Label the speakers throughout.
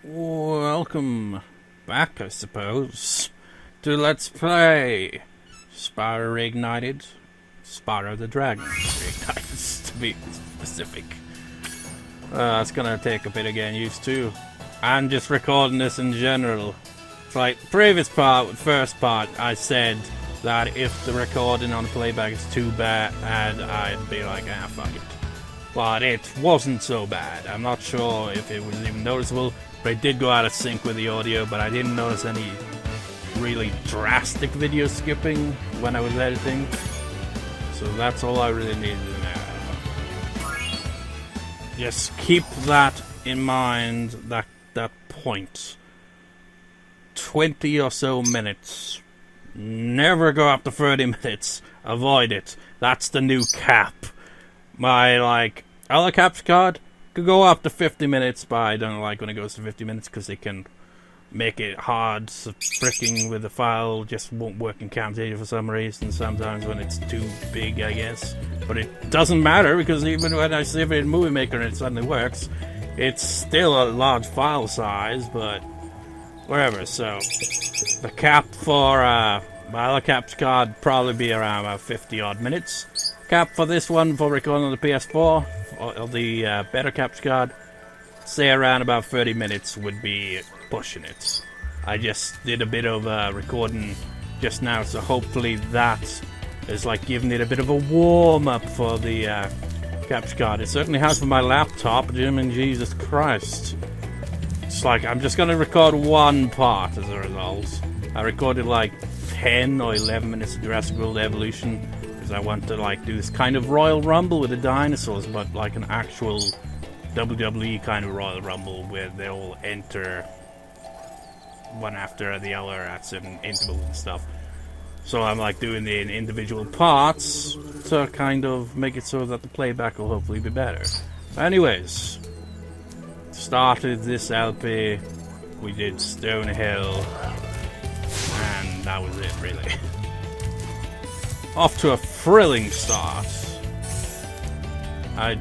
Speaker 1: Welcome back, I suppose, to Let's Play Spyro Reignited. Spyro the Dragon Reignited, to be specific. It's gonna take a bit of getting used to. I'm just recording this in general. It's like, first part, I said that if the recording on the playback is too bad, I'd be like, fuck it. But it wasn't so bad. I'm not sure if it was even noticeable, but it did go out of sync with the audio, but I didn't notice any really drastic video skipping when I was editing. So that's all I really needed to know. Just keep that in mind, that point. 20 or so minutes. Never go up to 30 minutes. Avoid it. That's the new cap. My, other capture card could go up to 50 minutes, but I don't like when it goes to 50 minutes because they can make it hard. So freaking with the file just won't work in Camtasia for some reason, sometimes when it's too big, I guess. But it doesn't matter, because even when I save it in Movie Maker and it suddenly works, it's still a large file size, but whatever. So the cap for my other capture card probably be around about 50 odd minutes. Cap for this one for recording on the PS4, or the better capture card, say around about 30 minutes would be pushing it. I just did a bit of recording just now, so hopefully that is like giving it a bit of a warm-up for the capture card. It certainly has for my laptop, Jim, Jesus Christ. It's like, I'm just gonna record one part as a result. I recorded like 10 or 11 minutes of Jurassic World Evolution, because I want to do this kind of Royal Rumble with the dinosaurs, but like an actual WWE kind of Royal Rumble where they all enter one after the other at certain intervals and stuff. So I'm doing the individual parts to kind of make it so that the playback will hopefully be better. Anyways, started this LP, we did Stonehill, and that was it really. Off to a thrilling start. I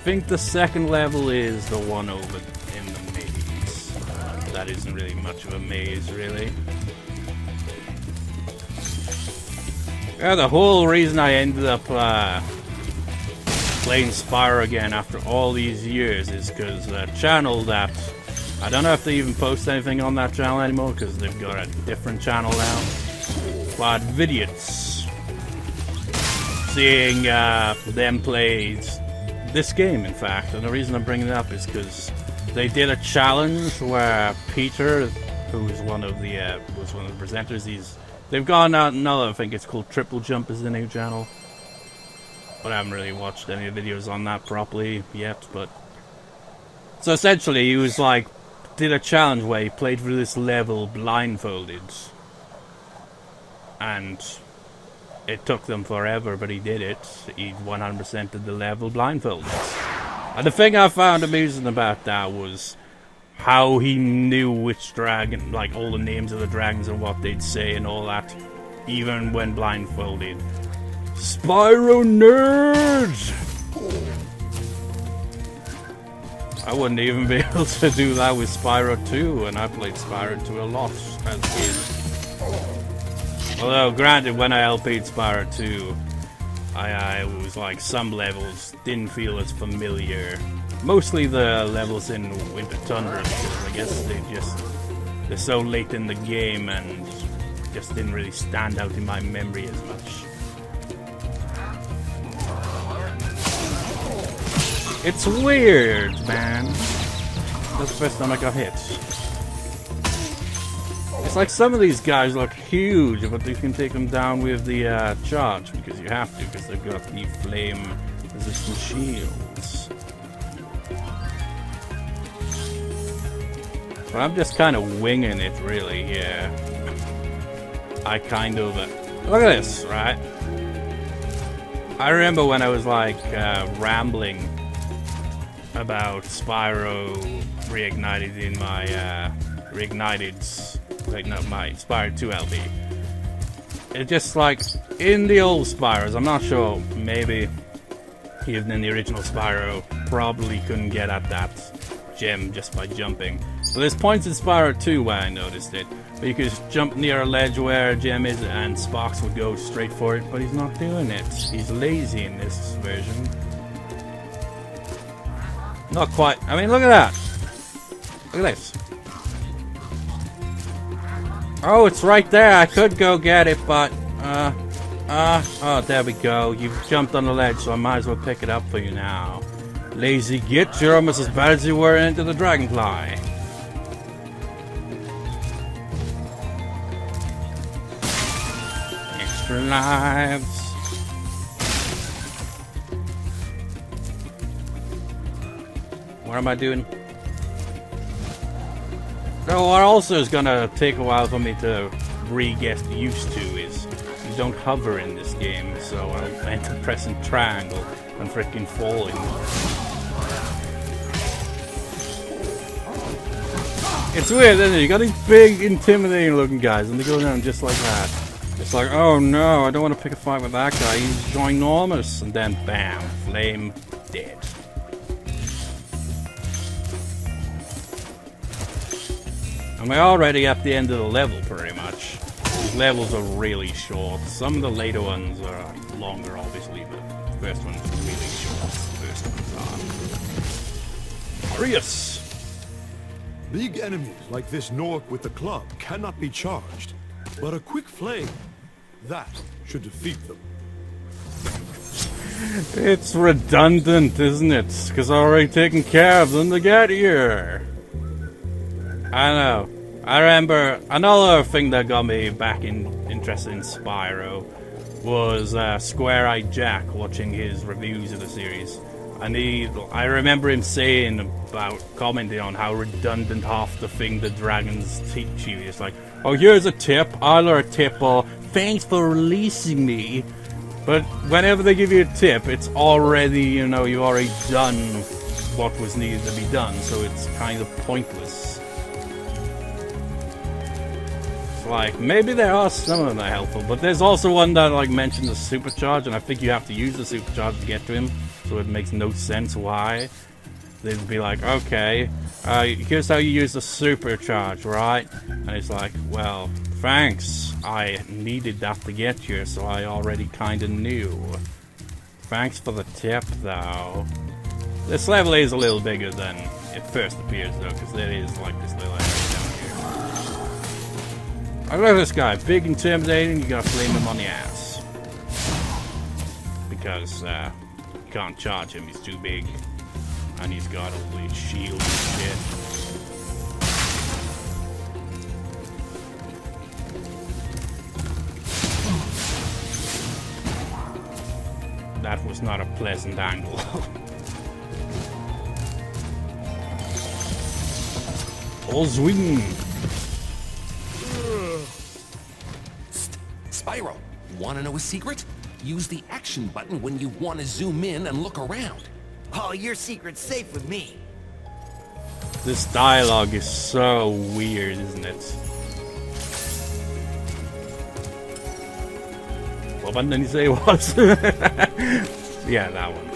Speaker 1: think the second level is the one over in the maze. That isn't really much of a maze, really. Yeah, the whole reason I ended up playing Spyro again after all these years is because the channel that... I don't know if they even post anything on that channel anymore, because they've got a different channel now. But Vidiots. Seeing them play this game, in fact, and the reason I'm bringing it up is because they did a challenge where Peter, who is one of the presenters, they've gone out another, I think it's called Triple Jump is the new channel, but I haven't really watched any of the videos on that properly yet. But so essentially he was did a challenge where he played through this level blindfolded, and it took them forever, but he did it. He 100% did the level blindfolded. And the thing I found amusing about that was how he knew which dragon, all the names of the dragons and what they'd say and all that, even when blindfolded. Spyro nerd! I wouldn't even be able to do that with Spyro 2, and I played Spyro 2 a lot as a kid. Although, granted, when I LP'd Spyro 2, I was some levels didn't feel as familiar. Mostly the levels in Winter Tundra, because I guess they're so late in the game and just didn't really stand out in my memory as much. It's weird, man. That's the first time I got hit. It's some of these guys look huge, but you can take them down with the charge, because you have to, because they've got the flame-resistant shields. But I'm just kind of winging it, really, here. I kind of... look at this, right? I remember when I was, rambling about Spyro Reignited in my Reignited's... not my Spyro 2 LP. It's just in the old Spyros, I'm not sure, maybe even in the original Spyro, probably couldn't get at that gem just by jumping. But there's points in Spyro 2 where I noticed it. But you could just jump near a ledge where a gem is and Sparks would go straight for it, but he's not doing it. He's lazy in this version. Not quite. I mean, look at that. Look at this. Oh, it's right there. I could go get it, but, oh, there we go. You've jumped on the ledge, so I might as well pick it up for you now. Lazy git, you're almost as bad as you were into the dragonfly. Extra lives. What am I doing? No, what also is gonna take a while for me to re-get used to is you don't hover in this game, so I'll end up pressing triangle and freaking falling. It's weird, isn't it? You got these big, intimidating looking guys, and they go down just like that. It's like, oh no, I don't want to pick a fight with that guy, he's ginormous. And then bam, flame, dead. And we're already at the end of the level, pretty much. These levels are really short. Some of the later ones are longer, obviously, but the first one's really short. The first ones are. Arius!
Speaker 2: Big enemies like this Nork with the club cannot be charged, but a quick flame, that should defeat them.
Speaker 1: It's redundant, isn't it? Because I've already taken care of them to get here. I know. I remember another thing that got me back interested in Spyro was Square-Eyed Jack watching his reviews of the series. And I remember him saying about, commenting on how redundant half the thing the dragons teach you. It's like, oh, here's a tip, I learned a tip, or thanks for releasing me. But whenever they give you a tip, it's already, you know, you've already done what was needed to be done, so it's kind of pointless. Like, maybe there are some of them that are helpful, but there's also one that like mentions the supercharge, and I think you have to use the supercharge to get to him, so it makes no sense why. They'd be like, okay, here's how you use the supercharge, right? And it's like, well, thanks, I needed that to get here, so I already kinda knew. Thanks for the tip, though. This level is a little bigger than it first appears, though, because there is like this little area down here. I love this guy. Big, intimidating. You gotta flame him on the ass. Because, you can't charge him. He's too big. And he's got all these shields and shit. That was not a pleasant angle. All swing.
Speaker 3: Spyro, wanna know a secret? Use the action button when you want to zoom in and look around.
Speaker 4: Oh, your secret's safe with me.
Speaker 1: This dialogue is so weird, isn't it? What button did he say it was? Yeah, that one.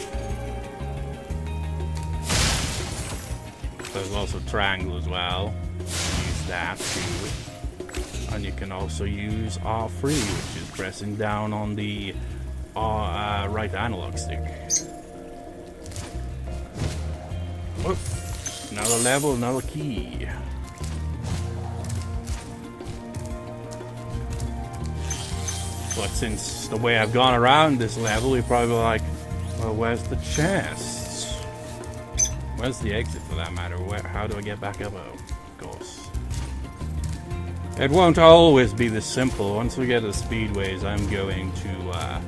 Speaker 1: There's also triangle as well. Use that too. And you can also use R3, which is pressing down on the right analog stick. Oh, another level, another key. But since the way I've gone around this level, you're probably like, well, where's the chest? Where's the exit for that matter? How do I get back up? Oh, of course. It won't always be this simple. Once we get to the speedways, I'm going to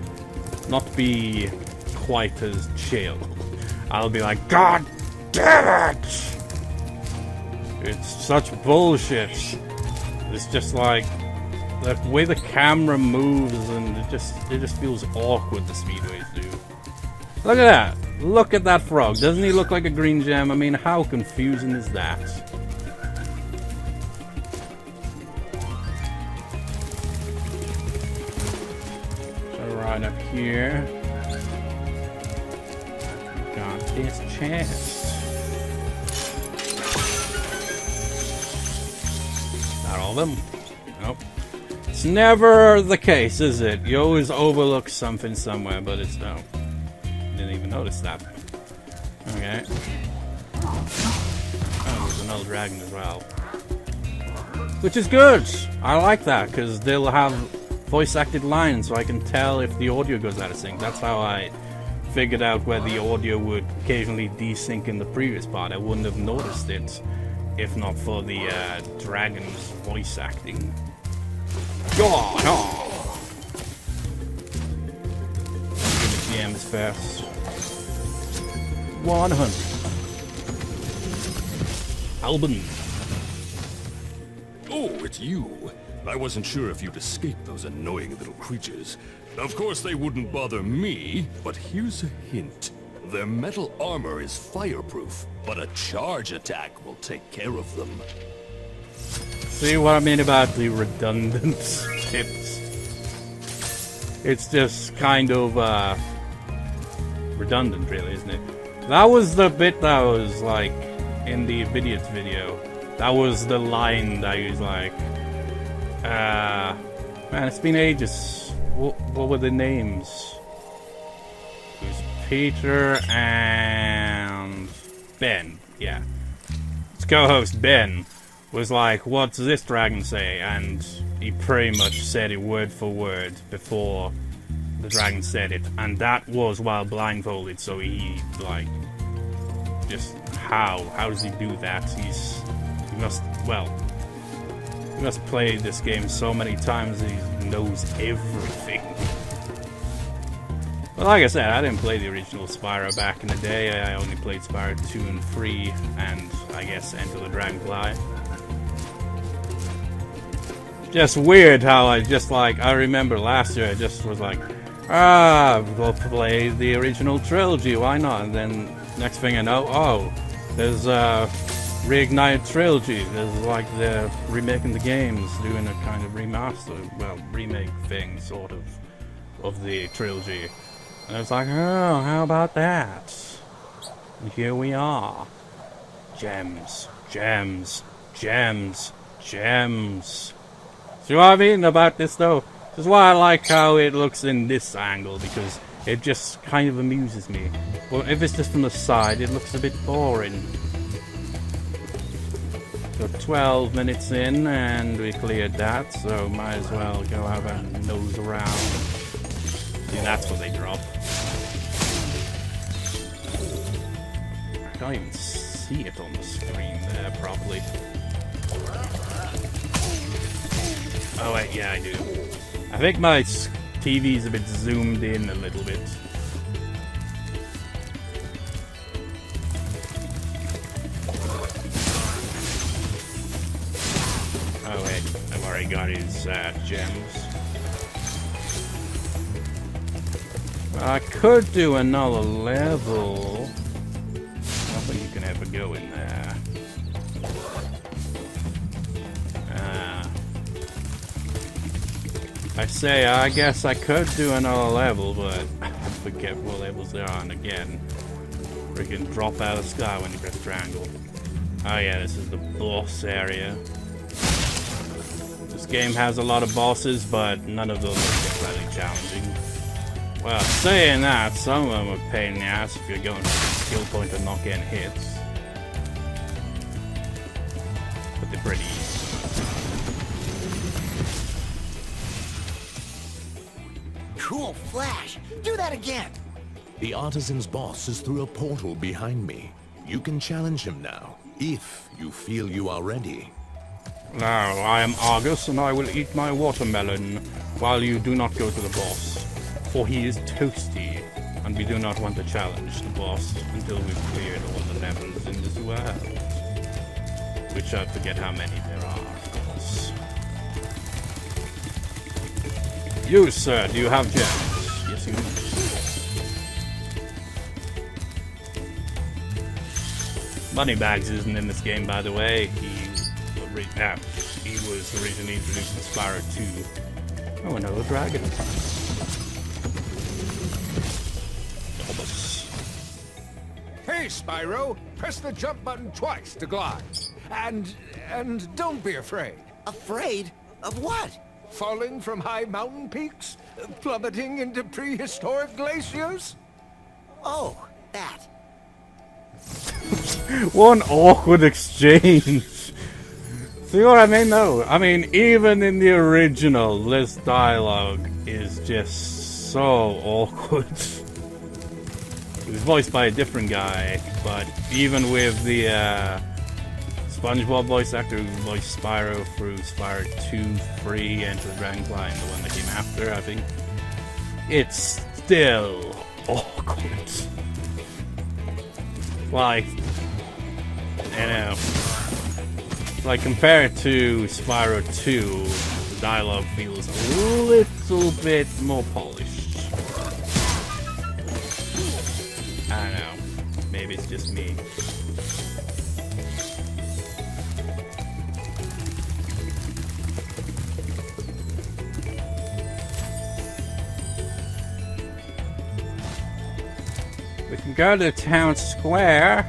Speaker 1: not be quite as chill. I'll be like, God damn it! It's such bullshit. It's just like the way the camera moves, and it just feels awkward. The speedways do. Look at that! Look at that frog. Doesn't he look like a green gem? I mean, how confusing is that? Right up here. Got this chest. Not all of them. Nope. It's never the case, is it? You always overlook something somewhere, but it's no. Didn't even notice that. Okay. Oh, there's another dragon as well. Which is good! I like that, because they'll have voice-acted lines, so I can tell if the audio goes out of sync. That's how I figured out where the audio would occasionally desync in the previous part. I wouldn't have noticed it if not for the dragon's voice acting. God! Oh. GM's first. 100. Albin.
Speaker 2: Oh, it's you. I wasn't sure if you'd escape those annoying little creatures. Of course they wouldn't bother me, but here's a hint. Their metal armor is fireproof, but a charge attack will take care of them.
Speaker 1: See what I mean about the redundant tips? It's just kind of redundant, really, isn't it? That was the bit that was like in the Vidiots video. That was the line that he was like, man, it's been ages. What were the names? It was Peter and Ben. Yeah. His co-host Ben was like, "What does this dragon say?" And he pretty much said it word for word before the dragon said it, and that was while blindfolded. So he like, just how does he do that? He must play this game so many times that he knows everything. But like I said, I didn't play the original Spyro back in the day. I only played Spyro 2 and 3, and I guess Enter the Dragonfly. Just weird how I remember last year I just was like, we'll play the original trilogy, why not? And then next thing I know, oh, there's Reignited trilogy. There's like they're remaking the games, doing a kind of remaster, remake thing, sort of the trilogy. And I was like, oh, how about that? And here we are. Gems, gems, gems, gems. See what I mean about this though? This is why I like how it looks in this angle, because it just kind of amuses me. But if it's just from the side, it looks a bit boring. So 12 minutes in, and we cleared that, so might as well go have a nose around. See, that's what they drop. I can't even see it on the screen there properly. Oh wait, yeah, I do. I think my TV's a bit zoomed in a little bit. Oh wait, I've already got his gems. I could do another level. I don't think you can ever go in there. I guess I could do another level, but I forget what levels there are, and again, freaking drop out of the sky when you press triangle. Oh yeah, this is the boss area. This game has a lot of bosses, but none of them are really challenging. Well, saying that, some of them are a pain in the ass if you're going for the skill point and not getting hits. But they're pretty easy.
Speaker 4: Cool flash. Do that again.
Speaker 5: The Artisans' boss is through a portal behind me. You can challenge him now, if you feel you are ready.
Speaker 1: Now, I am Argus, and I will eat my watermelon while you do not go to the boss. For he is Toasty, and we do not want to challenge the boss until we've cleared all the levels in this world. Which I forget how many there are, of course. You, sir, do you have gems? Yes, you do. Moneybags isn't in this game, by the way. He was originally introduced in Spyro 2. Oh, another dragon.
Speaker 6: Hey, Spyro! Press the jump button twice to glide. And don't be afraid.
Speaker 4: Afraid? Of what?
Speaker 6: Falling from high mountain peaks? Plummeting into prehistoric glaciers?
Speaker 4: Oh, that.
Speaker 1: One awkward exchange. See what I mean, though? I mean, even in the original, this dialogue is just so awkward. It was voiced by a different guy, but even with the SpongeBob voice actor who voiced Spyro through Spyro 2, 3, Enter the Dragonfly, and the one that came after, I think, it's still awkward. Like, you know, like compared to Spyro 2, the dialogue feels a little bit more polished. I don't know, maybe it's just me. We can go to the town square.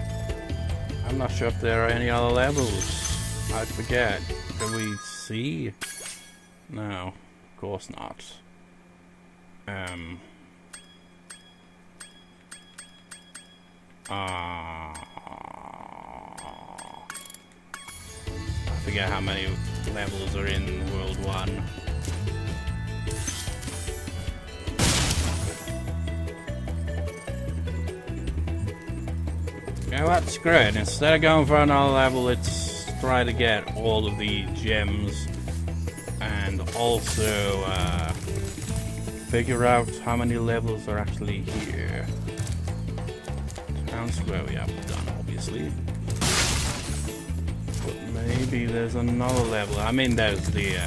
Speaker 1: I'm not sure if there are any other levels. I forget. Can we see? No, of course not. I forget how many levels are in World 1. Yeah, that's great. Instead of going for another level, let's try to get all of the gems and also figure out how many levels are actually here. Town square we have done, obviously. But maybe there's another level. I mean, there's the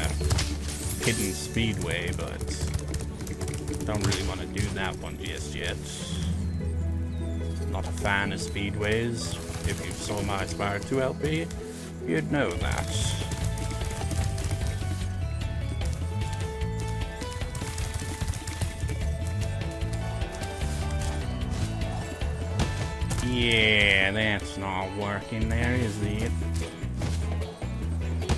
Speaker 1: hidden speedway, but don't really want to do that one just yet. Not a fan of speedways. If you saw my Spyro 2 LP, you'd know that. Yeah, that's not working there, is it?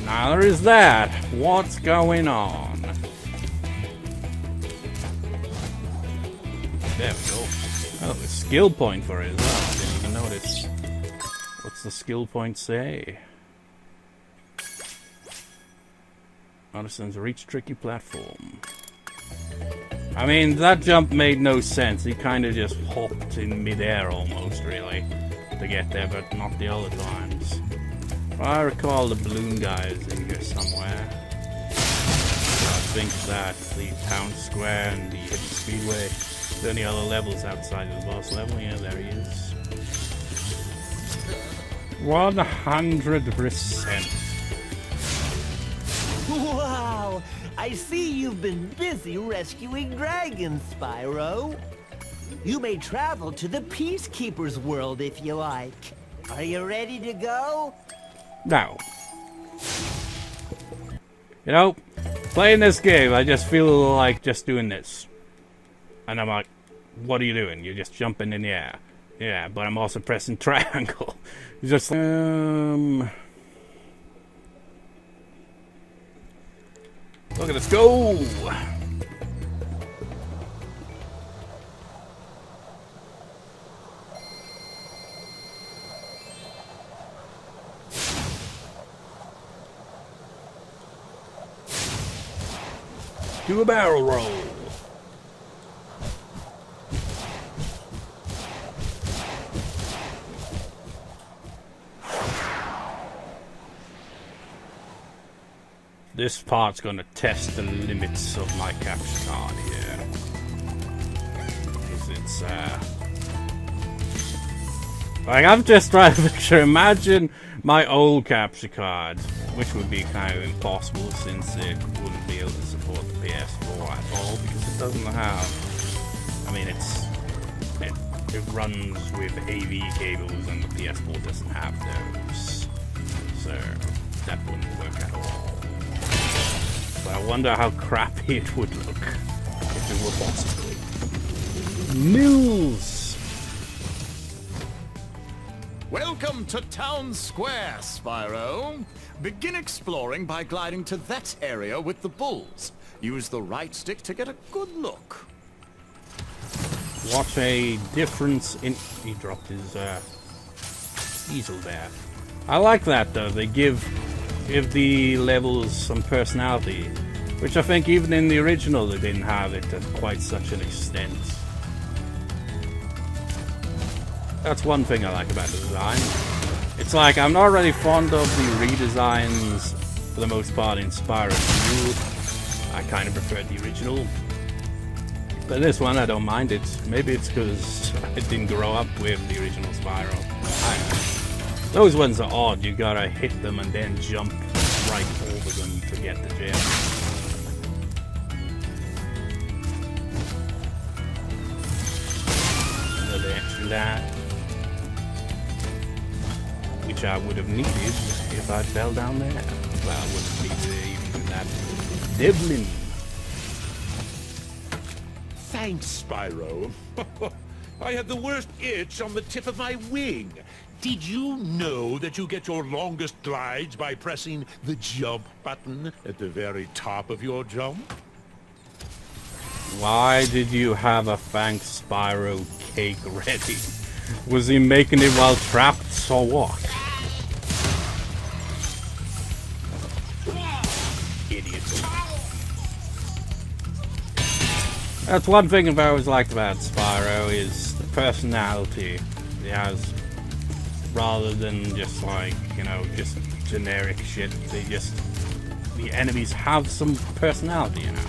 Speaker 1: Neither is that. What's going on? There we go. Oh, a skill point for it as well. I didn't even notice. What's the skill point say? Artisans reach tricky platform. I mean, that jump made no sense. He kind of just hopped in midair almost, really, to get there, but not the other times. I recall the balloon guy is in here somewhere. So I think that the town square and the hidden speedway. Are there any other levels outside of the boss level? Yeah, there he is. 100%.
Speaker 7: Wow! I see you've been busy rescuing dragons, Spyro. You may travel to the Peacekeeper's world if you like. Are you ready to go?
Speaker 1: Now, you know, playing this game, I just feel like just doing this. And I'm like, what are you doing? You're just jumping in the air. Yeah, but I'm also pressing triangle. It's just, look at us go! Do a barrel roll. This part's gonna test the limits of my capture card here. Because it's, like, I'm just trying to picture, imagine my old capture card, which would be kind of impossible since it wouldn't be able to support the PS4 at all, because it doesn't have, I mean, it runs with AV cables and the PS4 doesn't have those. So, that wouldn't work at all. But I wonder how crappy it would look if it were possible. News!
Speaker 8: Welcome to Town Square, Spyro. Begin exploring by gliding to that area with the bulls. Use the right stick to get a good look.
Speaker 1: What a difference in... He dropped his easel there. I like that though. They give the levels some personality, which I think even in the original they didn't have it to quite such an extent. That's one thing I like about the design. It's like I'm not really fond of the redesigns for the most part in Spyro 2. I kind of prefer the original. But this one I don't mind it. Maybe it's because I didn't grow up with the original Spyro. I don't know. Those ones are odd. You gotta hit them and then jump right over them to get the gem. Another extra that. Which I would have needed if I fell down there. Well, I wouldn't have needed it even with that Devlin.
Speaker 5: Thanks, Spyro. I had the worst itch on the tip of my wing. Did you know that you get your longest glides by pressing the jump button at the very top of your jump?
Speaker 1: Why did you have a thanks Spyro cake ready? Was he making it while trapped or what? Idiot. That's one thing I've always liked about Spyro is the personality he has. Rather than just like, you know, just generic shit. The enemies have some personality, you know.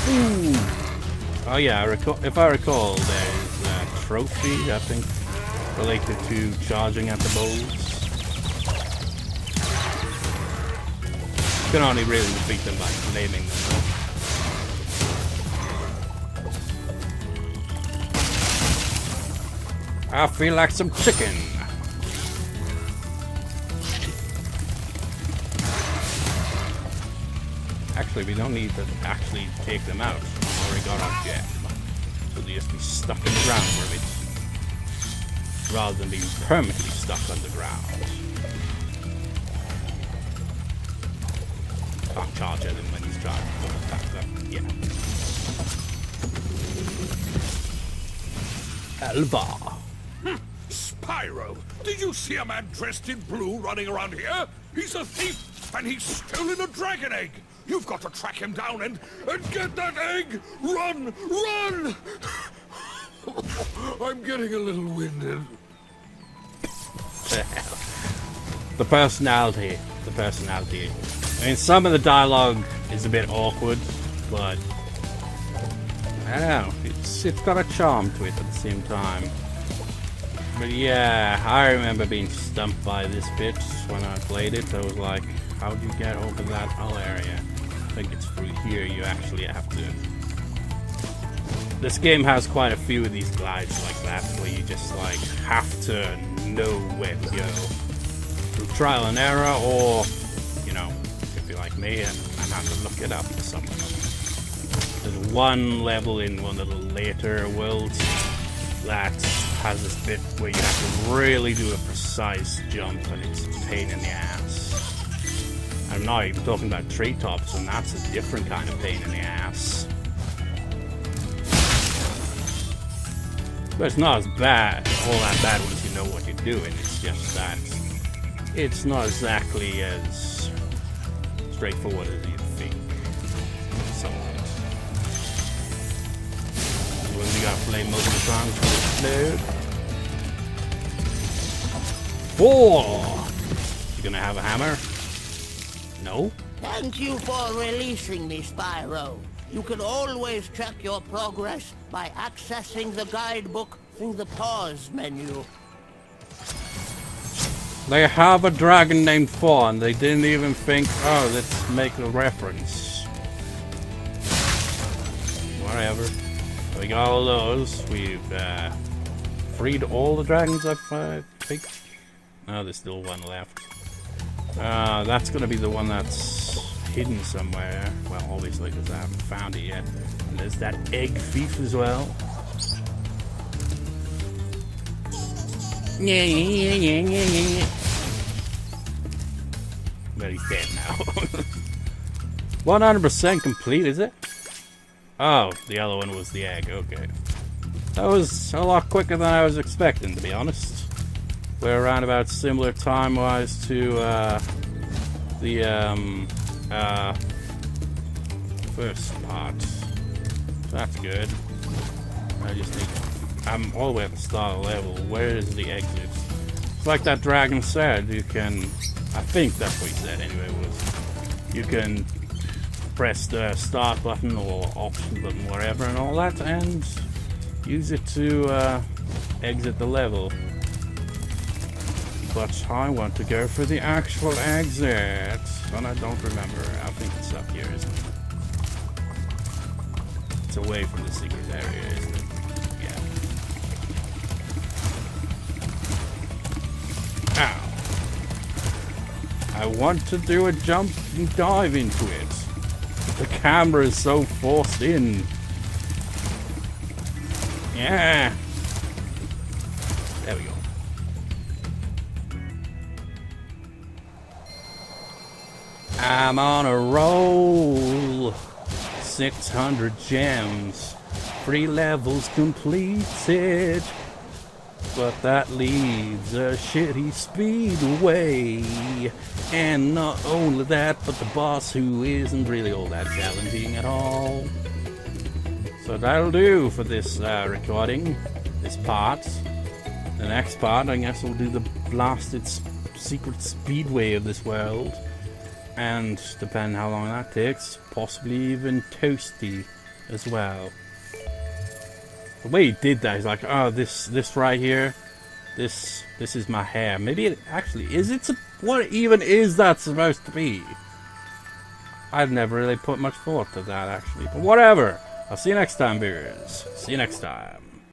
Speaker 1: Ooh. Oh yeah, if I recall, there's a trophy, I think, related to charging at the bulls. You can only really defeat them by flaming them though. I feel like some chicken. Actually, we don't need to actually take them out. We've already got our gem. So they just be stuck in the ground for a bit. Rather than being permanently stuck underground. Can't charge at him when he's trying to attack them. Yeah. Alva.
Speaker 5: Spyro, did you see a man dressed in blue running around here? He's a thief, and he's stolen a dragon egg. You've got to track him down and get that egg! Run! Run! I'm getting a little winded.
Speaker 1: The personality. I mean, some of the dialogue is a bit awkward, but I don't know. It's got a charm to it at the same time. But yeah, I remember being stumped by this bit when I played it. I was like, how do you get over that whole area? I think it's through here you actually have to. This game has quite a few of these glides like that, where you just like have to know where to go. Through trial and error, or, you know, if you're like me and have to look it up somewhere. There's one level in one of the later worlds that has this bit where you have to really do a precise jump, and it's a pain in the ass. I'm not even talking about treetops, and that's a different kind of pain in the ass. But it's not as bad, all that bad once you know what you're doing. It's just that it's not exactly as straightforward as you think. Some of it. When we got flame multiple times for explode. 4! You gonna have a hammer? No?
Speaker 4: Thank you for releasing me, Spyro. You can always check your progress by accessing the guidebook through the pause menu.
Speaker 1: They have a dragon named Fawn. They didn't even think, oh, let's make a reference. Whatever. We got all those. We've freed all the dragons, I think. Oh, there's still one left. That's gonna be the one that's hidden somewhere. Well, obviously, because I haven't found it yet. And there's that egg thief as well. But he's dead now. 100% complete, is it? Oh, the other one was the egg, okay. That was a lot quicker than I was expecting, to be honest. We're around about similar time-wise to the first part. So that's good. I just need... I'm all the way at the start of the level. Where is the exit? It's like that dragon said, you can... I think that's what he said anyway, was... You can press the start button or option button, whatever, and all that, and use it to exit the level. But I want to go for the actual exit, and I don't remember. I think it's up here, isn't it? It's away from the secret area, isn't it? Yeah. Ow. I want to do a jump and dive into it. The camera is so forced in. Yeah. There we go. I'm on a roll. 600 gems. 3 levels completed. But that leaves a shitty speedway. And not only that, but the boss who isn't really all that challenging at all. So that'll do for this recording, this part. The next part, I guess we'll do the blasted secret speedway of this world. And depending how long that takes, possibly even Toasty as well. The way he did that, he's like, oh, this right here, this is my hair. Maybe it actually is. What even is that supposed to be? I've never really put much thought to that, actually. But whatever. I'll see you next time, viewers. See you next time.